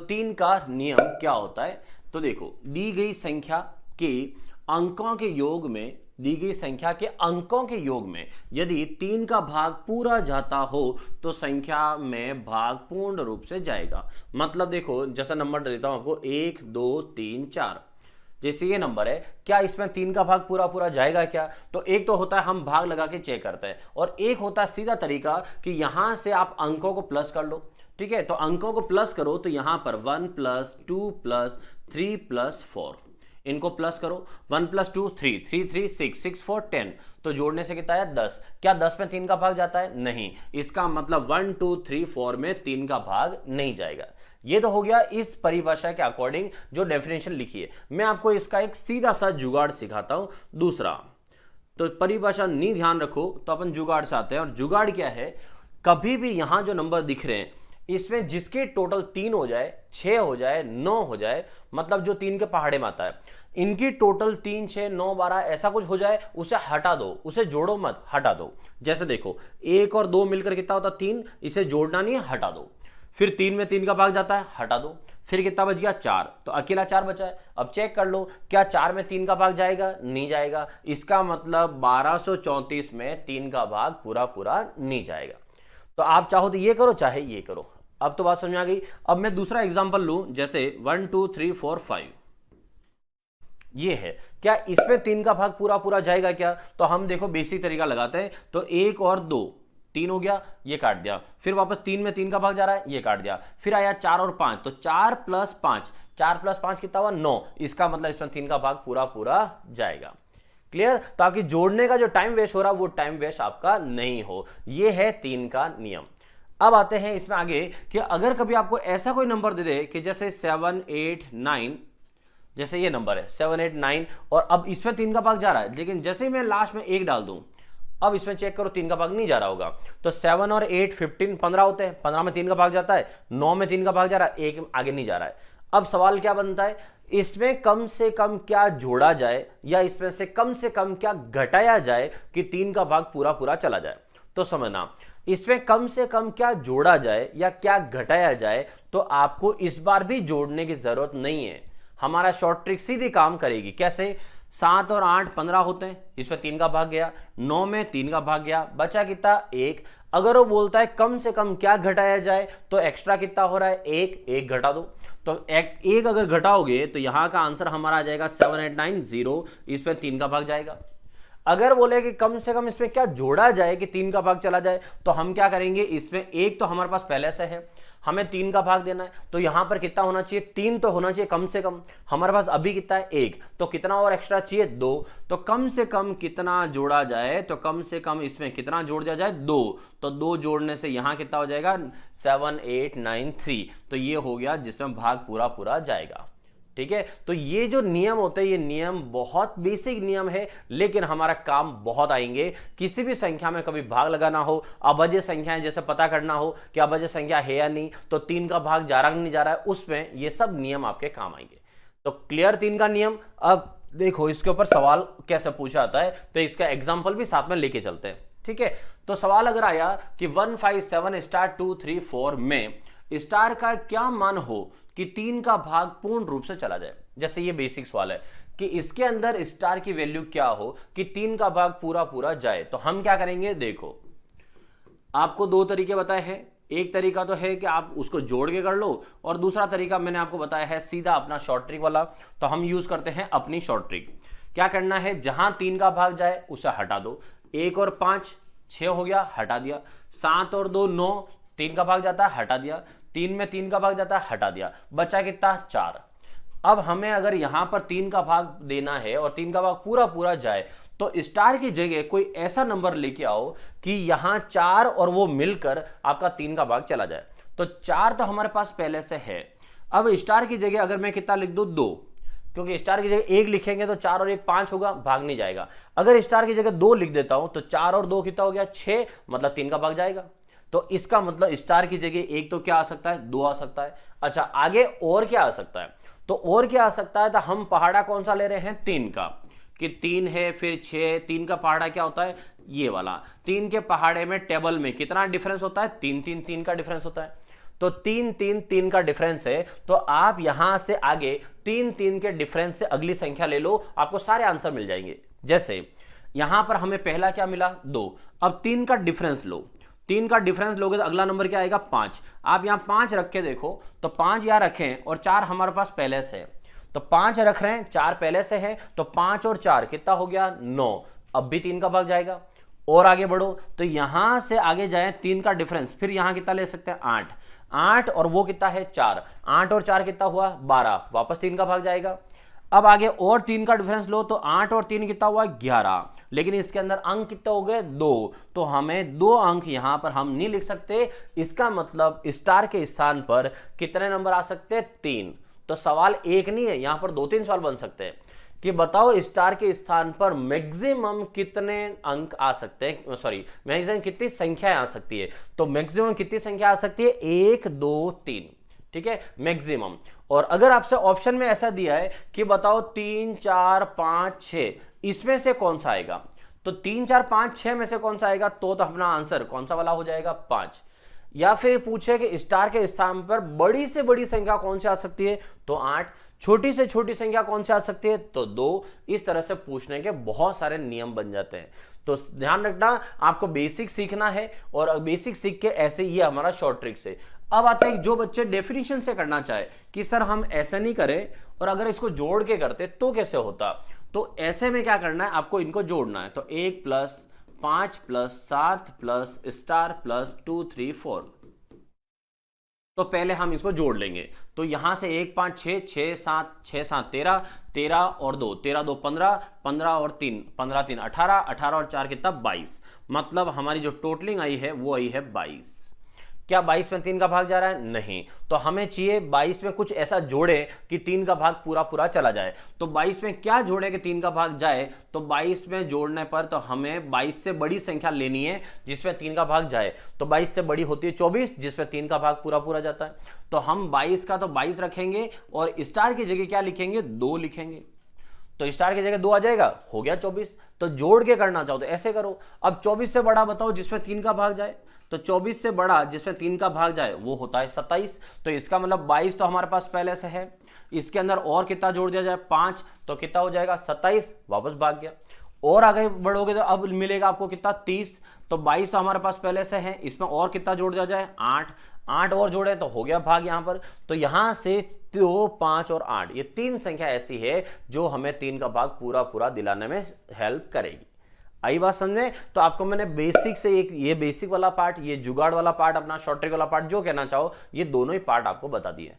तीन का नियम क्या होता है? तो देखो, दी गई संख्या के अंकों के योग में, दी गई संख्या के अंकों के योग में यदि तीन का भाग पूरा जाता हो तो संख्या में भाग पूर्ण रूप से जाएगा। मतलब देखो, जैसा नंबर देता हूं आपको 1 2 3 4, जैसे ये नंबर है, क्या इसमें तीन का भाग पूरा पूरा जाएगा क्या? तो एक तो होता है हम भाग लगा के चेक करते हैं, और एक होता है सीधा तरीका कि यहां से आप अंकों को प्लस कर लो। ठीक है, तो अंकों को प्लस करो तो यहां पर 1 + 2 + 3 + 4, इनको प्लस करो। 1 + 2 3, 3 3 6, 6 4 10, तो जोड़ने से कितना है 10। क्या 10 में तीन का भाग जाता है? नहीं। इसका मतलब 1 2 3 4 में तीन का भाग नहीं जाएगा। ये तो हो गया इस परिभाषा के अकॉर्डिंग जो डेफिनेशन लिखी है। मैं आपको इसका एक सीधा सा जुगाड़ सिखाता हूं। दूसरा, तो परिभाषा नहीं ध्यान रखो तो अपन जुगाड़ से आते हैं। और जुगाड़ क्या है? कभी भी यहां जो नंबर दिख रहे हैं इसमें जिसके टोटल 3 हो जाए, 6 हो जाए, 9 हो जाए, मतलब जो 3 के पहाड़े में आता है, इनकी टोटल 3 6 9 12 ऐसा कुछ हो जाए, उसे हटा दो, उसे जोड़ो मत, हटा दो। जैसे देखो 1 और 2 मिलकर कितना होता है 3, इसे जोड़ना नहीं है, हटा दो। फिर 3 में 3 का भाग जाता है, हटा दो। फिर कितना बच गया 4, तो अकेला 4 बचा है। अब चेक कर लो, क्या 4 में 3 का भाग जाएगा? नहीं जाएगा। इसका मतलब 1234 में 3 का भाग पूरा पूरा नहीं जाएगा। तो आप चाहो तो ये करो, चाहे ये करो। अब तो बात समझ आ गई। अब मैं दूसरा एग्जांपल लूं, जैसे 1 2 3 4 5, ये है। क्या इसमें 3 का भाग पूरा पूरा जाएगा क्या? तो हम देखो बेसिक तरीका लगाते हैं। तो 1 और 2, 3 हो गया, ये काट दिया। फिर वापस 3 में 3 का भाग जा रहा है, ये काट दिया। फिर आया 4 और 5, तो 4 + 5, 4 + 5 कितना हुआ 9। इसका मतलब इसमें 3 का भाग पूरा पूरा जाएगा। क्लियर? तो आपकी जोड़ने का जो टाइम वेस्ट हो रहा है वो टाइम वेस्ट आपका नहीं हो। ये है 3 का नियम। अब आते हैं इसमें आगे कि अगर कभी आपको ऐसा कोई नंबर दे दे कि जैसे 7 8 9, जैसे ये नंबर है 7 8 9, और अब इसमें 3 का भाग जा रहा है, लेकिन जैसे ही मैं लास्ट में 1 डाल दूं, अब इसमें चेक करो 3 का भाग नहीं जा रहा होगा। तो 7 और 8 15 15 होते हैं, 15 में 3 का भाग जाता है, 9 में 3 का भाग जा रहा है, 1 आगे नहीं जा रहा है। अब सवाल क्या बनता है? इसमें कम से कम क्या जोड़ा जाए या इसमें से कम क्या घटाया जाए कि 3 का भाग पूरा पूरा चला जाए? तो समझना, इसमें कम से कम क्या जोड़ा जाए या क्या घटाया जाए, तो आपको इस बार भी जोड़ने की जरूरत नहीं है। हमारा शॉर्ट ट्रिक सीधी काम करेगी। कैसे? 7 और 8 15 होते हैं, इसमें 3 का भाग गया, 9 में 3 का भाग गया, बचा कितना 1। अगर वो बोलता है कम से कम क्या घटाया जाए, तो एक्स्ट्रा कितना हो रहा है 1 घटा दो। तो एक अगर घटाओगे तो यहां का आंसर हमारा आ जाएगा 7 8 9 0, इसमें 3 का भाग जाएगा। अगर बोले कि कम से कम इसमें क्या जोड़ा जाए कि 3 का भाग चला जाए, तो हम क्या करेंगे, इसमें 1 तो हमारे पास पहले से है, हमें 3 का भाग देना है, तो यहां पर कितना होना चाहिए 3 तो होना चाहिए कम से कम। हमारे पास अभी कितना है 1, तो कितना और एक्स्ट्रा चाहिए 2। तो कम से कम कितना जोड़ा जाए, तो कम से कम इसमें कितना जोड़ दिया जाए 2। तो 2 जोड़ने से यहां कितना हो जाएगा 7 8 9 3, तो ये हो गया जिसमें भाग पूरा पूरा जाएगा। ठीक है, तो ये जो नियम होते हैं, ये नियम बहुत बेसिक नियम है, लेकिन हमारा काम बहुत आएंगे। किसी भी संख्या में कभी भाग लगाना हो, अभाज्य संख्याएं जैसे पता करना हो कि अभाज्य संख्या है या नहीं, तो 3 का भाग जा रहा नहीं जा रहा है, उसमें ये सब नियम आपके काम आएंगे। तो क्लियर 3 का नियम। अब देखो इसके ऊपर सवाल कैसे पूछा जाता है, तो इसका एग्जाम्पल भी साथ में लेके चलते हैं। ठीक है, तो सवाल अगर आया कि 1 5 7 स्टार 2 3 4 में स्टार का क्या मान हो कि 3 का भाग पूर्ण रूप से चला जाए। जैसे ये बेसिक सवाल है कि इसके अंदर स्टार की वैल्यू क्या हो कि 3 का भाग पूरा पूरा जाए, तो हम क्या करेंगे, देखो आपको 2 तरीके बताए हैं। एक तरीका तो है कि आप उसको जोड़ के कर लो, और दूसरा तरीका मैंने आपको बताया है सीधा अपना शॉर्ट ट्रिक वाला। तो हम यूज करते हैं अपनी शॉर्ट ट्रिक। क्या करना है, जहां 3 का भाग जाए उसे हटा दो। 1 और 5 6 हो गया, हटा दिया। 7 और 2 9, 3 का भाग जाता है, हटा दिया। 3 में 3 का भाग जाता है, हटा दिया। बचा कितना 4। अब हमें अगर यहां पर 3 का भाग देना है और 3 का भाग पूरा पूरा जाए, तो स्टार की जगह कोई ऐसा नंबर लेके आओ कि यहां 4 और वो मिलकर आपका 3 का भाग चला जाए। तो 4 तो हमारे पास पहले से है। अब स्टार की जगह अगर मैं कितना लिख दूं 2, क्योंकि स्टार की जगह 1 लिखेंगे तो 4 और 1 5 होगा, भाग नहीं जाएगा। अगर स्टार की जगह 2 लिख देता हूं तो 4 और 2 कितना हो गया 6, मतलब 3 का भाग जाएगा। तो इसका मतलब स्टार की जगह 1 तो क्या आ सकता है 2 आ सकता है। अच्छा, आगे और क्या आ सकता है, तो और क्या आ सकता है, तो हम पहाड़ा कौन सा ले रहे हैं 3 का, कि 3 है फिर 6, 3 का पहाड़ा क्या होता है ये वाला। 3 के पहाड़े में टेबल में कितना डिफरेंस होता है 3 3 3 का डिफरेंस होता है। तो 3 3 3 का डिफरेंस है, तो आप यहां से आगे 3 3 के डिफरेंस से अगली संख्या ले लो, आपको सारे आंसर मिल जाएंगे। जैसे यहां पर हमें पहला क्या मिला 2, अब 3 का डिफरेंस लो, 3 का डिफरेंस लोगे तो अगला नंबर क्या आएगा 5। आप यहां 5 रख के देखो तो 5 यहां रखें और 4 हमारे पास पहले से है, तो 5 रख रहे हैं, 4 पहले से है, तो 5 और 4 कितना हो गया 9। अब भी 3 का भाग जाएगा। और आगे बढ़ो तो यहां से आगे जाए 3 का डिफरेंस, फिर यहां कितना ले सकते हैं 8, 8 और वो कितना है 4, 8 और 4 कितना हुआ 12, वापस 3 का भाग जाएगा। अब आगे और 3 का डिफरेंस लो तो 8 और 3 कितना हुआ 11, लेकिन इसके अंदर अंक कितने हो गए 2, तो हमें 2 अंक यहां पर हम नहीं लिख सकते। इसका मतलब स्टार के स्थान पर कितने नंबर आ सकते हैं 3। तो सवाल एक नहीं है, यहां पर 2-3 सवाल बन सकते हैं कि बताओ स्टार के स्थान पर मैक्सिमम कितने अंक आ सकते हैं, सॉरी मैक्सिमम कितनी संख्या आ सकती है। तो मैक्सिमम कितनी संख्या आ सकती है 1 2 3, ठीक है मैक्सिमम। और अगर आपसे ऑप्शन में ऐसा दिया है कि बताओ 3 4 5 6 इसमें से कौन सा आएगा, तो 3 4 5 6 में से कौन सा आएगा, तो अपना आंसर कौन सा वाला हो जाएगा 5। या फिर पूछे कि स्टार के स्थान पर बड़ी से बड़ी संख्या कौन सी आ सकती है, तो 8, छोटी से छोटी संख्या कौन सी आ सकती है, तो 2। इस तरह से पूछने के बहुत सारे नियम बन जाते हैं। तो ध्यान रखना, आपको बेसिक सीखना है और बेसिक सीख के ऐसे ये हमारा शॉर्ट ट्रिक्स है। अब आते हैं जो बच्चे डेफिनेशन से करना चाहे कि सर हम ऐसे नहीं करें और अगर इसको जोड़ के करते तो कैसे होता, तो ऐसे में क्या करना है, आपको इनको जोड़ना है। तो 1 + 5 + 7 + स्टार + 2 3 4, तो पहले हम इसको जोड़ लेंगे। तो यहां से 1 5 6 6 7 6 7 13, 13 और 2 13 2 15, 15 और 3 15 3 18, 18 और 4 कितना 22। मतलब हमारी जो टोटलिंग आई है वो आई है 22। क्या 22 में 3 का भाग जा रहा है, नहीं, तो हमें चाहिए 22 में कुछ ऐसा जोड़े कि 3 का भाग पूरा पूरा चला जाए। तो 22 में क्या जोड़े कि 3 का भाग जाए, तो 22 में जोड़ने पर तो हमें 22 से बड़ी संख्या लेनी है जिसमें 3 का भाग जाए। तो 22 से बड़ी होती है 24 जिसमें 3 का भाग पूरा पूरा जाता है। तो हम 22 का तो 22 रखेंगे और स्टार की जगह क्या लिखेंगे 2 लिखेंगे, तो स्टार की जगह 2 आ जाएगा, हो गया 24। तो जोड़ के करना चाहो तो ऐसे करो। अब 24 से बड़ा बताओ जिसमें 3 का भाग जाए, तो 24 से बड़ा जिसमें 3 का भाग जाए वो होता है 27। तो इसका मतलब 22 तो हमारे पास पहले से है, इसके अंदर और कितना जोड़ दिया जाए 5, तो कितना हो जाएगा 27, वापस भाग गया। और आगे बढ़ोगे तो अब मिलेगा आपको कितना 30, तो 22 तो हमारे पास पहले से है, इसमें और कितना जोड़ दिया जाए 8, 8 और जोड़े तो हो गया भाग यहां पर। तो यहां से 2 5 और 8 ये 3 संख्या ऐसी है जो हमें 3 का भाग पूरा पूरा दिलाने में हेल्प करेगी। आई बात समझ में? तो आपको मैंने बेसिक से एक ये बेसिक वाला पार्ट, ये जुगाड़ वाला पार्ट, अपना शॉर्ट ट्रिक वाला पार्ट, जो कहना चाहो ये दोनों ही पार्ट आपको बता दिए।